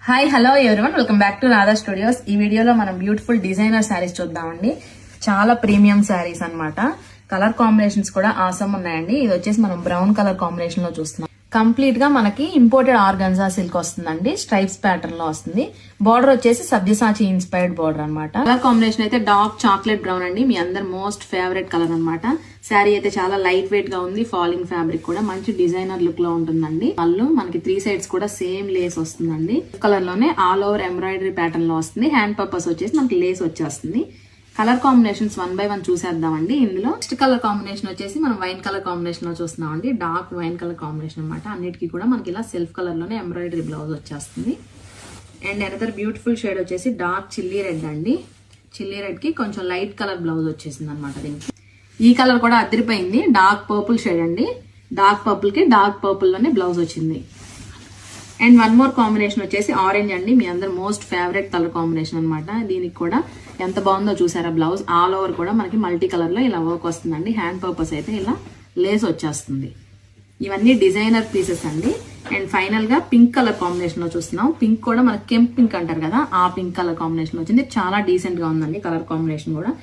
Hi hello everyone, welcome back to Radha studios. ఈ వీడియోలో మనం బ్యూటిఫుల్ డిజైనర్ శారీస్ చూద్దామండి. చాలా ప్రీమియం శారీస్ అన్నమాట. కలర్ కాంబినేషన్స్ కూడా ఆసమ్ ఉన్నాయండి. ఇది వచ్చేసి మనం బ్రౌన్ కలర్ కాంబినేషన్ లో చూస్తున్నాం. కంప్లీట్ గా మనకి ఇంపోర్టెడ్ ఆర్గన్జా సిల్క్ వస్తుందండి. స్ట్రైప్స్ ప్యాటర్న్ లో వస్తుంది. బార్డర్ వచ్చేసి సబ్జసాచి ఇన్స్పైర్డ్ బార్డర్ అన్నమాట. కలర్ కాంబినేషన్ అయితే డార్క్ చాక్లెట్ బ్రౌన్ అండి. మీ అందరు మోస్ట్ ఫేవరెట్ కలర్ అన్నమాట. శారీ అయితే చాలా లైట్ వెయిట్ గా ఉంది. ఫాలింగ్ ఫ్యాబ్రిక్ కూడా మంచి డిజైనర్ లుక్ లో ఉంటుందండి. పళ్ళు మనకి 3 sides కూడా సేమ్ లేస్ వస్తుందండి. కలర్ లోనే ఆల్ ఓవర్ ఎంబ్రాయిడరీ ప్యాటర్న్ లో వస్తుంది. హ్యాండ్ పర్పస్ వచ్చేసి మనకి లేస్ వచ్చేస్తుంది. కలర్ కాంబినేషన్స్ 1 by 1 చూసేద్దామండి. ఇందులో నెక్స్ట్ కలర్ కాంబినేషన్ వచ్చేసి మనం వైన్ కలర్ కాంబినేషన్ లో చూస్తున్నామండి. డార్క్ వైన్ కలర్ కాంబినేషన్ అనమాట. అన్నిటికీ కూడా మనకి ఇలా సెల్ఫ్ కలర్ లోనే ఎంబ్రాయిడరీ బ్లౌజ్ వచ్చేస్తుంది. అండ్ అనదర్ బ్యూటిఫుల్ షేడ్ వచ్చేసి డార్క్ చిల్లీ రెడ్ అండి. చిల్లీ రెడ్ కి కొంచెం లైట్ కలర్ బ్లౌజ్ వచ్చేసింది అనమాట. దీనికి ఈ కలర్ కూడా అదిరిపోయింది. డార్క్ పర్పుల్ షేడ్ అండి. డార్క్ పర్పుల్ కి డార్క్ పర్పుల్ లోనే బ్లౌజ్ వచ్చింది. అండ్ వన్ మోర్ కాంబినేషన్ వచ్చేసి ఆరెంజ్ అండి. మీ అందరు మోస్ట్ ఫేవరెట్ కలర్ కాంబినేషన్ అనమాట. దీనికి కూడా ఎంత బాగుందో చూసారా బ్లౌజ్. ఆల్ ఓవర్ కూడా మనకి మల్టీ కలర్ లో ఇలా వర్క్ వస్తుందండి. హ్యాండ్ పర్పస్ అయితే ఇలా లేస్ వచ్చేస్తుంది. ఇవన్నీ డిజైనర్ పీసెస్ అండి. అండ్ ఫైనల్ గా పింక్ కలర్ కాంబినేషన్ లో చూస్తున్నాం. పింక్ కూడా మనకి కెంప్ పింక్ అంటారు కదా, ఆ పింక్ కలర్ కాంబినేషన్ వచ్చింది. చాలా డీసెంట్ గా ఉందండి కలర్ కాంబినేషన్ కూడా.